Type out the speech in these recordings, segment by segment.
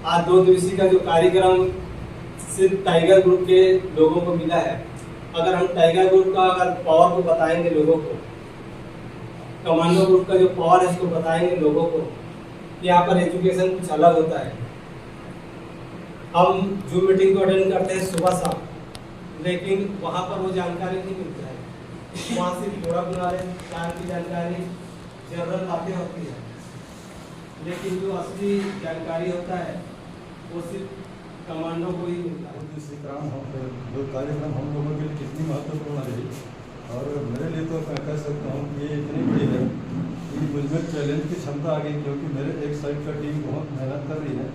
आज 2 दिवसीय का जो कार्यक्रम सिर्फ टाइगर ग्रुप के लोगों को मिला है। अगर हम टाइगर ग्रुप का अगर पावर को बताएंगे लोगों को, कमांडो ग्रुप का जो पावर है इसको बताएंगे लोगों को, यहाँ पर एजुकेशन कुछ अलग होता है। हम जूम मीटिंग को अटेंड करते हैं सुबह शाम, लेकिन वहाँ पर वो जानकारी नहीं मिलती है। वहाँ सिर्फ थोड़ा नॉलेज की जानकारी जनरल बातें होती है, लेकिन जो असली जानकारी होता है वो सिर्फ कमांडो को ही मिलता है। जो कार्यक्रम हम लोगों के लिए कितनी महत्वपूर्ण रही, और मेरे लिए तो मैं कह सकता हूँ कि ये इतनी बड़ी है कि मुझमें चैलेंज की क्षमता आ गई, क्योंकि मेरे एक साइड का टीम बहुत मेहनत कर रही है।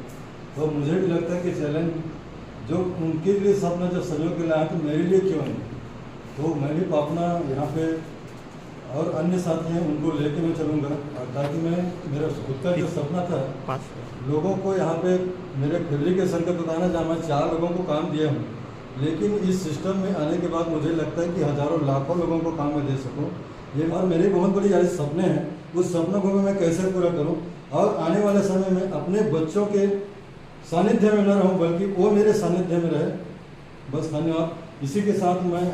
तो मुझे भी लगता है कि चैलेंज जो उनके लिए सपना जो सहयोग के लाए तो मेरे लिए क्यों नहीं। तो मैं भी अपना यहाँ पे और अन्य साथी हैं उनको लेके मैं चलूँगा, ताकि मैं मेरा खुद का जो सपना था लोगों को यहाँ पे मेरे फैब्रिकेशन का दुकान है जहाँ मैं 4 लोगों को काम दिया हूँ, लेकिन इस सिस्टम में आने के बाद मुझे लगता है कि हज़ारों लाखों लोगों को काम मैं दे सकूँ। ये और मेरे बहुत बड़ी सारे सपने हैं, उस सपनों को मैं कैसे पूरा करूँ और आने वाले समय में अपने बच्चों के सानिध्य में न रहूँ बल्कि वो मेरे सानिध्य में रहे। बस धन्यवाद। इसी के साथ मैं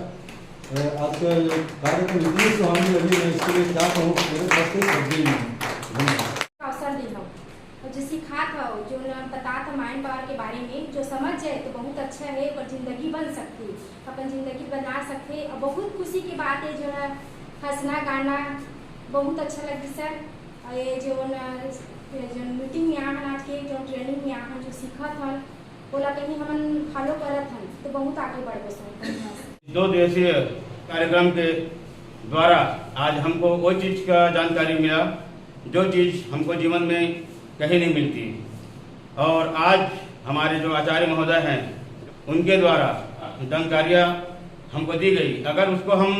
आज का कार्यक्रम इतनी सुहानी लगी है, इसके लिए क्या कहूँ, मेरे पास कोई शब्द ही नहीं। अवसर दी हो और जो सिखा था जो बता था माइंड पावर के बारे में, जो समझ जाए तो बहुत अच्छा है और ज़िंदगी बन सकती, अपन ज़िंदगी बना सकते। और बहुत खुशी की बात है जो हंसना गाना बहुत अच्छा लगी सर। और ये जो मीटिंग में यहाँ आज के जो ट्रेनिंग में यहाँ जो सीखा था बोला कहीं हम फॉलो करत हन तो बहुत आगे बढ़ गए। 2 दिवसीय कार्यक्रम के द्वारा आज हमको वो चीज़ का जानकारी मिला जो चीज़ हमको जीवन में कहीं नहीं मिलती। और आज हमारे जो आचार्य महोदय हैं उनके द्वारा जानकारियाँ हमको दी गई। अगर उसको हम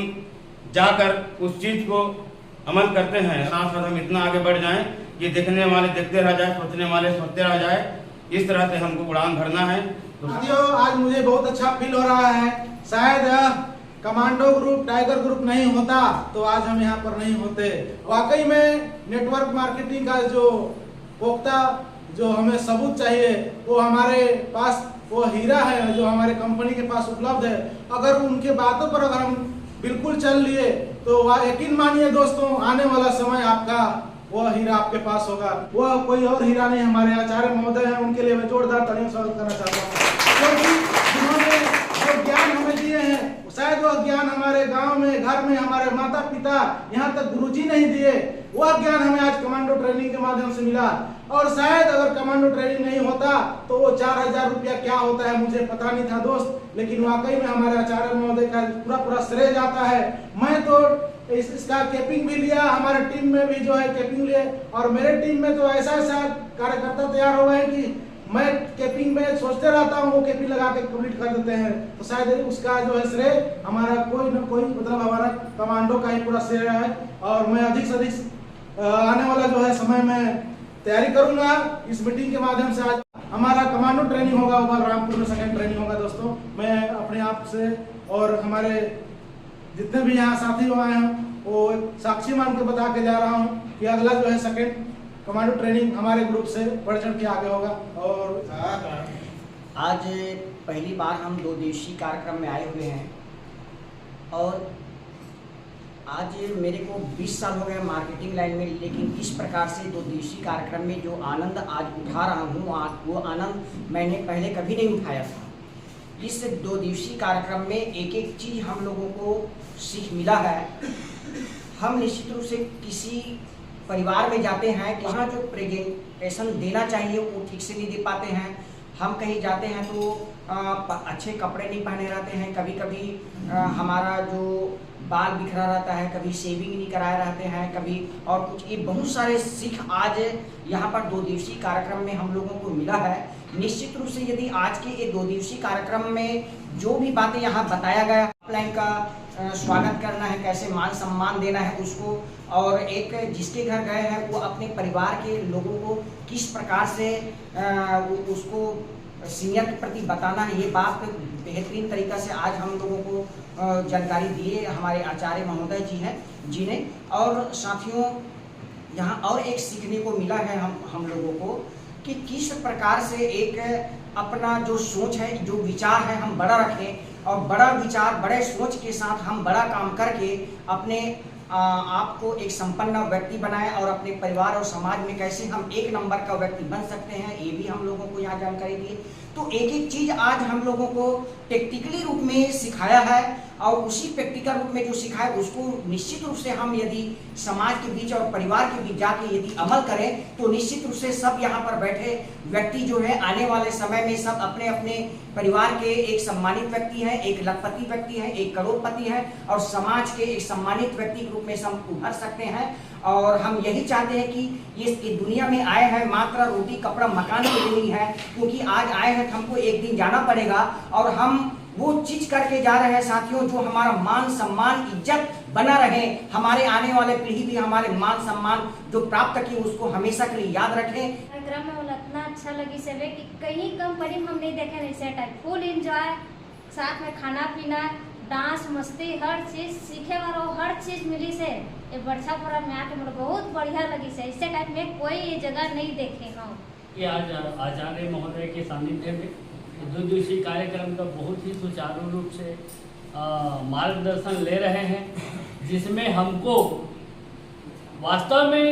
जाकर उस चीज़ को अमल करते हैं, साथ साथ हम इतना आगे बढ़ जाएं कि देखने वाले देखते रह जाए, सोचने वाले सोचते रह जाए। इस तरह से हमको उड़ान भरना है। साथियों, आज मुझे बहुत अच्छा फील हो रहा है। शायद कमांडो ग्रुप टाइगर ग्रुप नहीं होता तो आज हम यहाँ पर नहीं होते। वाकई में नेटवर्क मार्केटिंग का जो पोख्ता जो हमें सबूत चाहिए वो हमारे पास वो हीरा है जो हमारे कंपनी के पास उपलब्ध है। अगर उनके बातों पर अगर हम बिल्कुल चल लिए तो यकीन मानिए दोस्तों, आने वाला समय आपका वह हीरा आपके पास होगा। वह कोई और हीरा नहीं, हमारे आचार्य महोदय हैं। उनके लिए मैं जोरदार तालियां स्वागत करना चाहता हूँ, क्योंकि जिन्होंने जो ज्ञान हमें दिए हैं शायद वह ज्ञान हमारे गांव में घर में हमारे माता पिता यहाँ तक गुरुजी नहीं दिए, वह ज्ञान हमें आज कमांडो ट्रेनिंग के माध्यम से मिला। और शायद अगर कमांडो ट्रेनिंग नहीं होता तो वो 4000 रुपया क्या होता है मुझे पता नहीं था दोस्त, लेकिन वाकई में हमारे आचार्य महोदय का पूरा श्रेय जाता है। मैं तो इसका कैपिंग भी लिया, हमारे टीम में भी जो है कैपिंग लिए, और मेरे टीम में तो ऐसा कार्यकर्ता तैयार हो गए कि मैं कैपिंग में सोचते रहता हूँ, वो कैपिंग लगा के कंप्लीट कर देते हैं। तो शायद उसका जो है श्रेय हमारा कोई न कोई मतलब हमारा कमांडो का ही पूरा श्रेय है। और मैं अधिक से अधिक आने वाला जो है समय में तैयारी करूंगा। इस मीटिंग के माध्यम से आज हमारा कमांडो ट्रेनिंग होगा, बलरामपुर में सेकंड ट्रेनिंग होगा। दोस्तों, मैं अपने आप से और हमारे जितने भी यहाँ साथी आए हैं वो साक्षी मान के बता के जा रहा हूँ कि अगला जो है सेकंड कमांडो ट्रेनिंग हमारे ग्रुप से बढ़ चढ़ के आगे होगा। और आज पहली बार हम 2 दिवसीय कार्यक्रम में आए हुए हैं और आज मेरे को 20 साल हो गए मार्केटिंग लाइन में, लेकिन इस प्रकार से 2 दिवसीय कार्यक्रम में जो आनंद आज उठा रहा हूँ वो आनंद मैंने पहले कभी नहीं उठाया था। इस 2 दिवसीय कार्यक्रम में एक चीज़ हम लोगों को सीख मिला है। हम निश्चित रूप से किसी परिवार में जाते हैं कि वहाँ जो प्रेजेंटेशन देना चाहिए वो ठीक से नहीं दे पाते हैं। हम कहीं जाते हैं तो अच्छे कपड़े नहीं पहने रहते हैं, कभी कभी हमारा जो बाल बिखरा रहता है, कभी शेविंग नहीं कराए रहते हैं, कभी और कुछ। ये बहुत सारे सीख आज यहाँ पर 2 दिवसीय कार्यक्रम में हम लोगों को मिला है। निश्चित रूप से यदि आज के ये 2 दिवसीय कार्यक्रम में जो भी बातें यहाँ बताया गया, ऑफलाइन का स्वागत करना है, कैसे मान सम्मान देना है उसको, और एक जिसके घर गए हैं वो अपने परिवार के लोगों को किस प्रकार से उसको सीनियर के प्रति बताना है, ये बात बेहतरीन तरीका से आज हम लोगों को जानकारी दिए हमारे आचार्य महोदय जी ने। और साथियों, यहाँ और एक सीखने को मिला है हम लोगों को कि किस प्रकार से एक अपना जो सोच है, जो विचार है, हम बड़ा रखें और बड़ा विचार, बड़े सोच के साथ हम बड़ा काम करके अपने आपको एक संपन्न व्यक्ति बनाए और अपने परिवार और समाज में कैसे हम एक नंबर का व्यक्ति बन सकते हैं, ये भी हम लोगों को यहाँ जानकारी दी। तो एक एक चीज़ आज हम लोगों को टेक्निकली रूप में सिखाया है और उसी प्रैक्टिकल रूप में जो सिखाया उसको निश्चित रूप से हम यदि समाज के बीच और परिवार के बीच जाके यदि अमल करें तो निश्चित रूप से सब यहाँ पर बैठे व्यक्ति जो है आने वाले समय में सब अपने अपने परिवार के एक सम्मानित व्यक्ति हैं, एक लखपति व्यक्ति हैं, एक करोड़पति हैं और समाज के एक सम्मानित व्यक्ति के रूप में सब उभर सकते हैं। और हम यही चाहते हैं कि ये दुनिया में आए हैं मात्र रोटी कपड़ा मकान के लिए नहीं है, क्योंकि आज आए हैं तो हमको एक दिन जाना पड़ेगा और हम वो चीज करके जा रहे हैं साथियों जो हमारा मान सम्मान इज्जत बना रहे, हमारे आने वाले पीढ़ी भी हमारे मान सम्मान जो प्राप्त की उसको हमेशा के लिए याद रखें। कार्यक्रम में वाला इतना अच्छा लगी सबे कि कहीं कंपनी में हम नहीं देखे ऐसे टाइप फुल एंजॉय, साथ में खाना पीना, डांस मस्ती, हर चीज सीखे वाला हर चीज मिली से ये बरछापुरा में आके मुझे बहुत बढ़िया लगी से। ऐसे टाइप में कोई ये जगह नहीं देखे हम। ये आज आचार्य महोदय के सानिध्य में 2 दिवसीय कार्यक्रम का बहुत ही सुचारू रूप से मार्गदर्शन ले रहे हैं, जिसमें हमको वास्तव में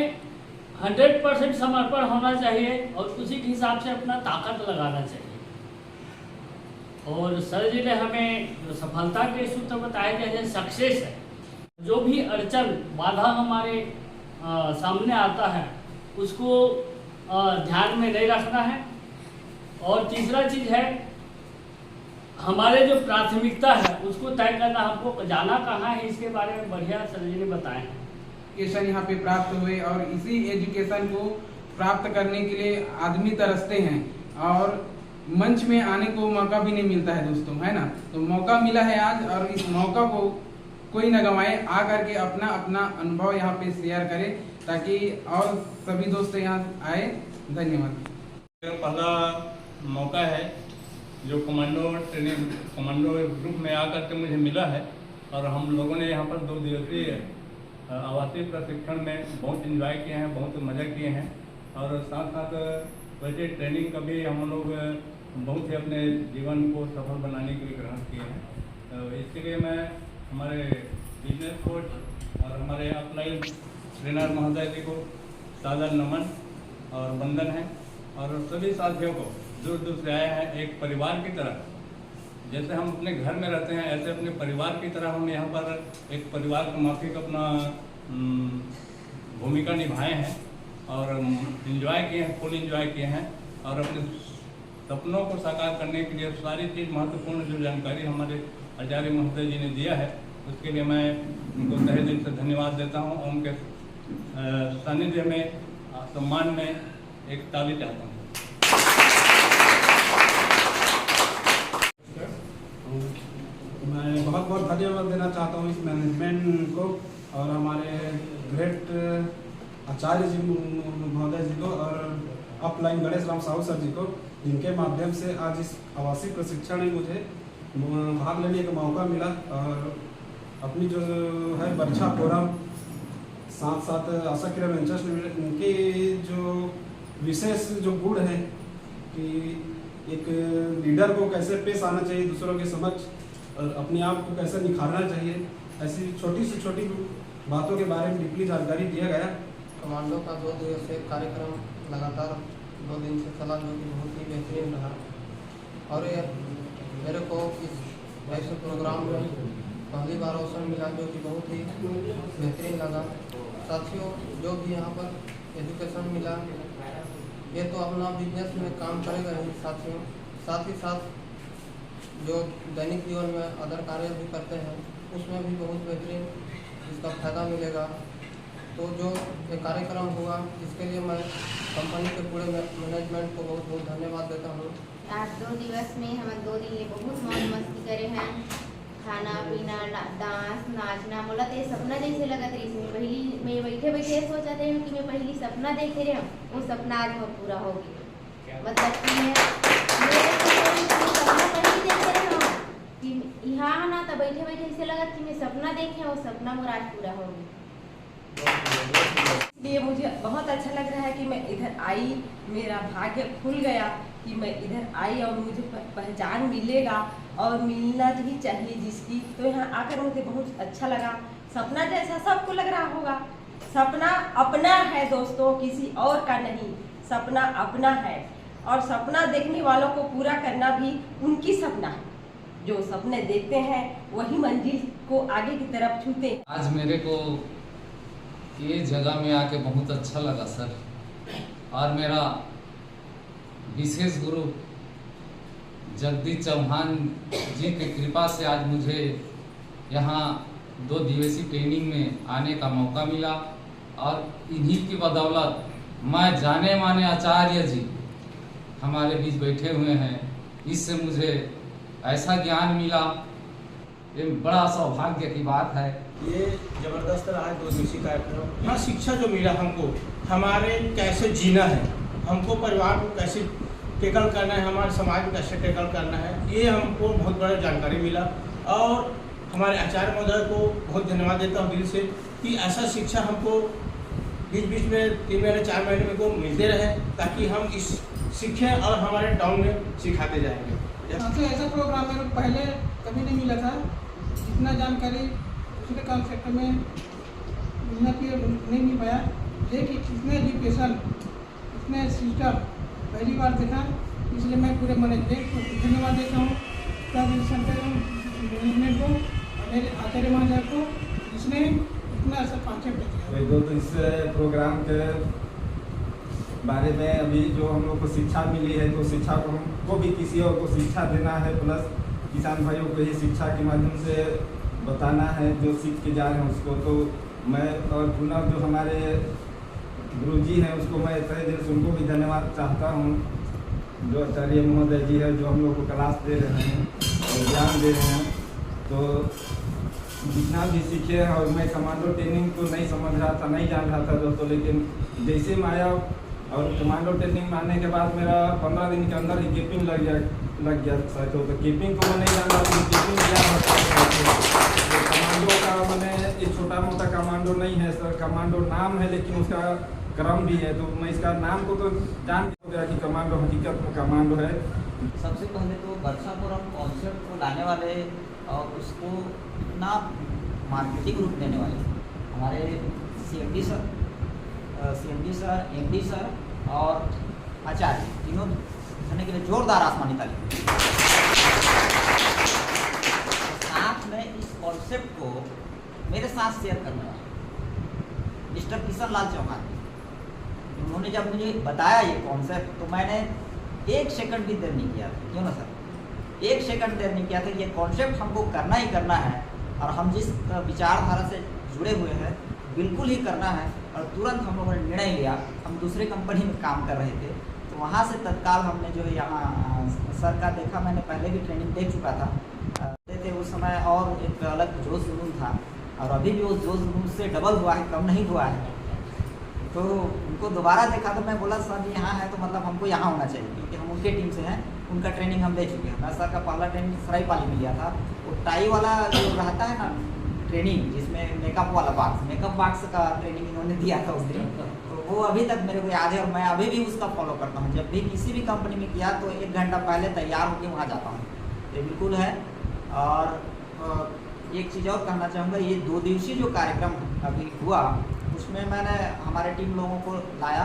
100% समर्पण होना चाहिए और उसी के हिसाब से अपना ताकत लगाना चाहिए। और सर जी ने हमें जो सफलता के सूत्र बताए गए हैं, सक्सेस है, जो भी अड़चन बाधा हमारे सामने आता है उसको ध्यान में नहीं रखना है। और तीसरा चीज है हमारे जो प्राथमिकता है उसको तय करना, हमको जाना कहाँ है इसके बारे में बढ़िया सर जी ने बताए हैं। एजुकेशन यहाँ पे प्राप्त हुए और इसी एजुकेशन को प्राप्त करने के लिए आदमी तरसते हैं और मंच में आने को मौका भी नहीं मिलता है दोस्तों, है ना। तो मौका मिला है आज और इस मौका को कोई न गंवाए, आ करके अपना अपना अनुभव यहाँ पे शेयर करें ताकि और सभी दोस्त यहाँ आए। धन्यवाद। पहला मौका है जो कमांडो ट्रेनिंग कमांडो ग्रुप में आकर के मुझे मिला है और हम लोगों ने यहाँ पर 2 दिवसीय आवासीय प्रशिक्षण में बहुत एंजॉय किए हैं, बहुत मज़ा किए हैं और साथ साथ वैसे ट्रेनिंग का भी हम लोग बहुत ही अपने जीवन को सफल बनाने के लिए ग्रहण किए हैं। तो इसके लिए मैं हमारे बिजनेस कोच और हमारे अपलाइन ट्रेनर महोदय जी को सादर नमन और वंदन है और सभी साथियों को दूर दूर से आए हैं। एक परिवार की तरह जैसे हम अपने घर में रहते हैं ऐसे अपने परिवार की तरह हम यहाँ पर एक परिवार का माफिक अपना भूमिका निभाए हैं और एंजॉय किए हैं, फुल एंजॉय किए हैं और अपने सपनों को साकार करने के लिए सारी चीज़ महत्वपूर्ण जो जानकारी हमारे आचार्य महोदय जी ने दिया है उसके लिए मैं उनको तहे दिल से धन्यवाद देता हूँ और उनके सानिध्य में सम्मान में एक ताली चाहता हूँ। मैं बहुत बहुत धन्यवाद देना चाहता हूँ इस मैनेजमेंट को और हमारे ग्रेट आचार्य जी महोदय जी को और अपलाइन गणेश राम साहू सर जी को, जिनके माध्यम से आज इस आवासीय प्रशिक्षण में मुझे भाग लेने का मौका मिला और अपनी जो है बरछा फोरम साथ साथ आशा किरण वेंचर्स लिमिटेड उनके जो विशेष जो गुण है कि एक लीडर को कैसे पेश आना चाहिए दूसरों के समक्ष और अपने आप को कैसे निखारना चाहिए, ऐसी छोटी से छोटी बातों के बारे में डीपली जानकारी दिया गया। कमांडो का 2 दिवसीय कार्यक्रम लगातार 2 दिन से चला जो कि बहुत ही बेहतरीन रहा और मेरे को इस ऐसे प्रोग्राम में पहली बार अवसर मिला जो कि बहुत ही बेहतरीन लगा। साथियों जो भी यहाँ पर एजुकेशन मिला ये तो अपना बिजनेस में काम करेगा ही साथियों, साथ ही साथ जो दैनिक जीवन में अदर कार्य भी करते हैं उसमें भी बहुत बेहतरीन इसका फायदा मिलेगा। तो जो ये कार्यक्रम हुआ इसके लिए मैं कंपनी के पूरे मैनेजमेंट को बहुत बहुत धन्यवाद देता हूँ। आज 2 दिवस में हम 2 दिन ये बहुत मौज मस्ती करे हैं, खाना पीना डांस नाचना, बोला तो सपना जैसे लगा था। इसमें पहली मैं बैठे बैठे सोचते हैं कि मैं पहली सपना देख रहे हूँ, वो सपना आज बहुत पूरा हो गया। मतलब कि कि यहाँ ना तो बैठे बैठे ऐसे लगा कि मैं सपना देखे वो सपना मोर आज पूरा हो गया। इसलिए मुझे बहुत अच्छा लग रहा है कि मैं इधर आई आई, मेरा भाग्य खुल गया कि मैं इधर आई और मुझे पहचान मिलेगा और मिलना ही चाहिए जिसकी। तो यहाँ आकर मुझे बहुत अच्छा लगा। सपना जैसा सबको लग रहा होगा। सपना अपना है दोस्तों, किसी और का नहीं। सपना अपना है और सपना देखने वालों को पूरा करना भी उनकी सपना है। जो सपने देखते हैं वही मंजिल को आगे की तरफ छूते हैं। आज मेरे को ये जगह में आके बहुत अच्छा लगा सर, और मेरा विशेष गुरु जगदीश चौहान जी की कृपा से आज मुझे यहाँ 2 दिवसीय ट्रेनिंग में आने का मौका मिला, और इन्हीं की बदौलत मैं जाने माने आचार्य जी हमारे बीच बैठे हुए हैं। इससे मुझे ऐसा ज्ञान मिला, ये बड़ा सौभाग्य की बात है। ये जबरदस्त रहा है 2 दिवसीय कार्यक्रम। यहाँ शिक्षा जो मिला हमको, हमारे कैसे जीना है, हमको परिवार को कैसे टेकल करना है, हमारे समाज को कैसे टेकल करना है, ये हमको बहुत बड़ा जानकारी मिला। और हमारे आचार्य महोदय को बहुत धन्यवाद देता हूँ दिल से कि ऐसा शिक्षा हमको बीच बीच में 3 महीने 4 महीने में को मिलते रहे, ताकि हम इस सीखें और हमारे टाउन में सिखाते जाएंगे। तो ऐसा प्रोग्राम मेरे को पहले कभी नहीं मिला था। जितना जानकारी दूसरे कॉन्सेप्ट में मिलना नहीं मिल पाया, लेकिन इतने एजुकेशन, इतने सिस्टम पहली बार देखा, इसलिए मैं पूरे मैनेजमेंट को धन्यवाद देता हूँ, मैनेजमेंट को और मेरे आचार्य महोदय को, जिसने इतना ऐसा कॉन्सेप्ट दिया। तो इस प्रोग्राम के बारे में अभी जो हम लोग को शिक्षा मिली है, तो शिक्षा को हमको भी किसी और को शिक्षा देना है, प्लस किसान भाइयों को ही शिक्षा के माध्यम से बताना है जो सीख के जा रहे हैं उसको। तो मैं और पुनः जो हमारे गुरुजी हैं उसको मैं तहे दिल से उनको भी धन्यवाद चाहता हूँ, जो आचार्य महोदय जी है जो हम लोग को क्लास दे रहे हैं और ज्ञान दे रहे हैं। तो जितना भी सीखे हैं, और मैं कमांडो ट्रेनिंग तो नहीं समझ रहा था, नहीं जान रहा था दोस्तों, लेकिन जैसे मैं आया और कमांडो ट्रेनिंग में आने के बाद मेरा 15 दिन के अंदर ही कीपिंग लग गया सर। तो कीपिंग को मैं नहीं जान रहा था, कीपिंग क्या होता है। तो कमांडो का मैंने ये छोटा मोटा कमांडो नहीं है सर, कमांडो नाम है लेकिन उसका क्रम भी है। तो मैं इसका नाम को तो जान गया कि कमांडो हकीकत में कमांडो है। सबसे पहले तो वर्षापुरम कॉन्सेप्ट को लाने वाले और उसको इतना मार्केटिंग रूप देने वाले हमारे CMD सर, MD सर और आचार्य, तीनों जने के लिए जोरदार आसमानी ताली। साथ में इस कॉन्सेप्ट को मेरे साथ शेयर करने वाले मिस्टर किशन लाल चौहान, उन्होंने जब मुझे बताया ये कॉन्सेप्ट, तो मैंने 1 सेकंड भी देर नहीं किया था। क्यों ना सर, 1 सेकंड देर नहीं किया था। ये कॉन्सेप्ट हमको करना ही करना है, और हम जिस विचारधारा से जुड़े हुए हैं बिल्कुल ही करना है। और तुरंत हम लोगों ने निर्णय लिया। हम दूसरे कंपनी में काम कर रहे थे, तो वहाँ से तत्काल हमने जो है यहाँ सर का देखा, मैंने पहले भी ट्रेनिंग दे चुका था थे उस समय, और एक अलग जोश जुनून था, और अभी भी वो जोश जुनून से डबल हुआ है, कम नहीं हुआ है। तो उनको दोबारा देखा तो मैं बोला सर जी यहाँ है तो मतलब हमको यहाँ होना चाहिए, क्योंकि हम उनके टीम से हैं, उनका ट्रेनिंग हम दे चुके हैं। मैं सर का पहला ट्रेनिंग सरायपाली में लिया था। वो टाई वाला जो रहता है ना ट्रेनिंग, जिसमें मेकअप वाला मेकअप बॉक्स का ट्रेनिंग इन्होंने दिया था उस दिन, तो वो अभी तक मेरे को याद है, और मैं अभी भी उसका फॉलो करता हूँ। जब भी किसी भी कंपनी में किया तो 1 घंटा पहले तैयार होकर वहाँ जाता हूँ, ये बिल्कुल है। और एक चीज़ और कहना चाहूँगा, ये 2 दिवसीय जो कार्यक्रम अभी हुआ उसमें मैंने हमारे टीम लोगों को लाया,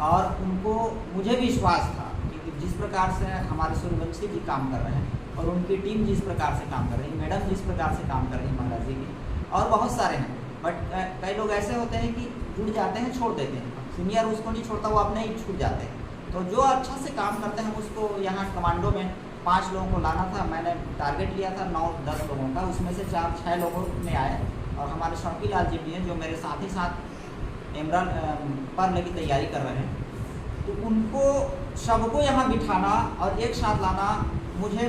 और उनको मुझे भी विश्वास था कि जिस प्रकार से हमारे सूर्यवंशी जी काम कर रहे हैं और उनकी टीम जिस प्रकार से काम कर रही है, मैडम जिस प्रकार से काम कर रही है महाराज जी की, और बहुत सारे हैं। बट कई लोग ऐसे होते हैं कि जुड़ जाते हैं, छोड़ देते हैं। सीनियर उसको नहीं छोड़ता, वो अपने ही छूट जाते हैं। तो जो अच्छा से काम करते हैं उसको यहाँ कमांडो में 5 लोगों को लाना था। मैंने टारगेट लिया था 9-10 लोगों का, उसमें से 4-6 लोगों में आए। और हमारे शौकी लाल जी भी हैं जो मेरे साथ ही साथ इमरान पर की तैयारी कर रहे हैं। तो उनको सबको यहाँ बिठाना और एक साथ लाना, मुझे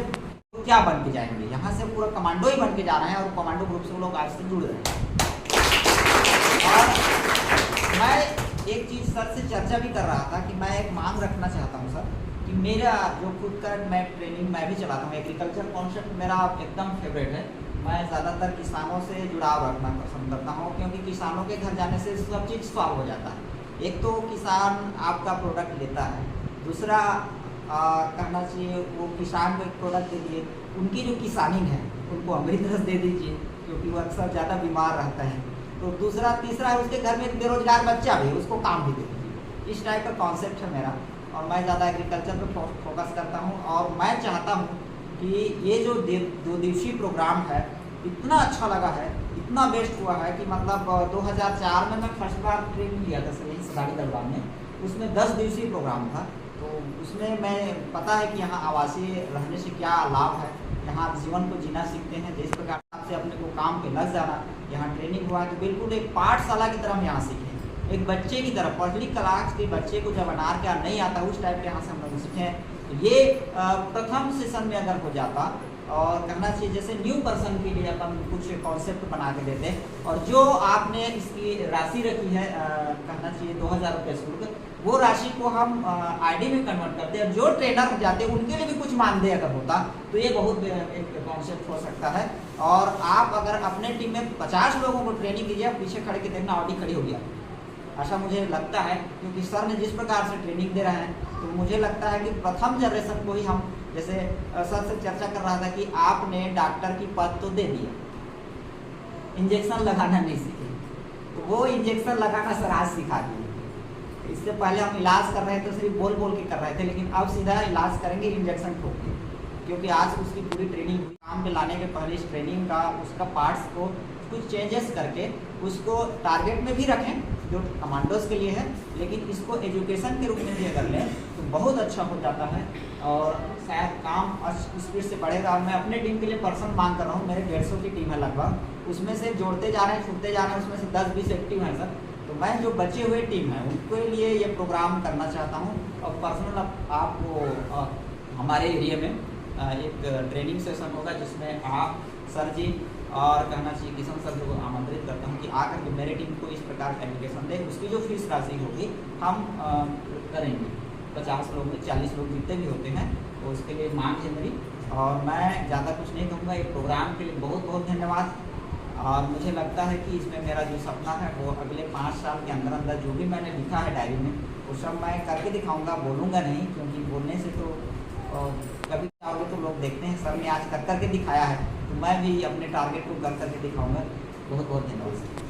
क्या बन के जाएंगे, यहाँ से पूरा कमांडो ही बन के जा रहे हैं, और कमांडो ग्रुप से वो लोग आज से जुड़ रहे हैं। और मैं एक चीज़ सर से चर्चा भी कर रहा था कि मैं एक मांग रखना चाहता हूँ सर, कि मेरा जो खुद का मैं ट्रेनिंग मैं भी चलाता हूँ, एग्रीकल्चर कॉन्सेप्ट मेरा एकदम फेवरेट है। मैं ज़्यादातर किसानों से जुड़ाव रखना पसंद करता हूँ, क्योंकि किसानों के घर जाने से सब चीज़ सॉल्व हो जाता है। एक तो किसान आपका प्रोडक्ट लेता है, दूसरा कहना चाहिए वो किसान को एक प्रोडक्ट दे दिए, उनकी जो किसानी है उनको अमृत रस दे दीजिए क्योंकि वो अक्सर ज़्यादा बीमार रहता है। तो दूसरा तीसरा है उसके घर में एक बेरोजगार बच्चा भी, उसको काम भी दे दीजिए। इस टाइप का कॉन्सेप्ट है मेरा और मैं ज़्यादा एग्रीकल्चर पर फोकस करता हूँ और मैं चाहता हूँ कि ये जो 2 दिवसीय प्रोग्राम है इतना अच्छा लगा है, इतना बेस्ट हुआ है कि मतलब 2004 में मैं फर्स्ट बार ट्रेनिंग लिया था सर सदाड़ी दरबार में, उसमें 10 दिवसीय प्रोग्राम था। तो उसमें मैं पता है कि यहाँ आवासीय रहने से क्या लाभ है, यहाँ जीवन को जीना सीखते हैं, जिस प्रकार से अपने को काम पे लग जाना, यहाँ ट्रेनिंग हुआ है तो बिल्कुल एक पाठशाला की तरह हम यहाँ सीखें, एक बच्चे की तरह पढ़ली क्लास के बच्चे को जब अनार क्या नहीं आता उस टाइप के यहाँ से हम लोग सीखें। तो ये प्रथम सेशन में अगर हो जाता और कहना चाहिए जैसे न्यू पर्सन के लिए अपन कुछ कॉन्सेप्ट बना के देते और जो आपने इसकी राशि रखी है कहना चाहिए 2000 रुपये शुल्क, वो राशि को हम आईडी में कन्वर्ट करते हैं। जो ट्रेनर हो जाते हैं उनके लिए भी कुछ मानदेय अगर होता तो ये बहुत एक कॉन्सेप्ट हो सकता है। और आप अगर अपने टीम में 50 लोगों को ट्रेनिंग दीजिए, पीछे खड़े के देखना ऑडी खड़ी हो गया, ऐसा मुझे लगता है क्योंकि सर ने जिस प्रकार से ट्रेनिंग दे रहे हैं तो मुझे लगता है कि प्रथम जनरेशन को ही हम जैसे सर से चर्चा कर रहा था कि आपने डॉक्टर की पद तो दे दिया, इंजेक्शन लगाना नहीं सीखे, तो वो इंजेक्शन लगाना सर आज सिखा दिए। इससे पहले हम इलाज कर रहे थे तो सिर्फ बोल बोल के कर रहे थे, लेकिन अब सीधा इलाज करेंगे इंजेक्शन ठोक के, क्योंकि आज उसकी पूरी ट्रेनिंग हुई। काम पे लाने के पहले इस ट्रेनिंग का उसका पार्ट्स को कुछ चेंजेस करके उसको टारगेट में भी रखें जो कमांडोज के लिए है, लेकिन इसको एजुकेशन के रूप में भी अगर लें तो बहुत अच्छा हो जाता है और शायद काम स्पीड से बढ़ेगा। और मैं अपने टीम के लिए पर्सन मांग कर रहा हूँ, मेरे 150 की टीम है लगभग, उसमें से जोड़ते जा रहे हैं छूटते जा रहे हैं, उसमें से 10-20 एक्टिव हैं सर। तो मैं जो बचे हुए टीम है उनके लिए ये प्रोग्राम करना चाहता हूँ और पर्सनल आपको हमारे एरिया में एक ट्रेनिंग सेशन होगा जिसमें आप सर जी और कहना चाहिए किशन सर को आमंत्रित करता हूँ कि आकर के मेरे टीम को इस प्रकार का एजुकेशन दें। उसकी जो फीस राशि होगी हम करेंगे, 50 लोग 40 लोग जितने भी होते हैं तो उसके लिए मांग है मेरी। और मैं ज़्यादा कुछ नहीं कहूँगा, ये प्रोग्राम के लिए बहुत बहुत धन्यवाद। और मुझे लगता है कि इसमें मेरा जो सपना है वो अगले 5 साल के अंदर अंदर जो भी मैंने लिखा है डायरी में वो सब मैं करके दिखाऊँगा, बोलूँगा नहीं, क्योंकि बोलने से तो कभी आओगे तो लोग देखते हैं। सर ने आज कर करके दिखाया है तो मैं भी अपने टारगेट को कर करके दिखाऊंगा। बहुत बहुत धन्यवाद।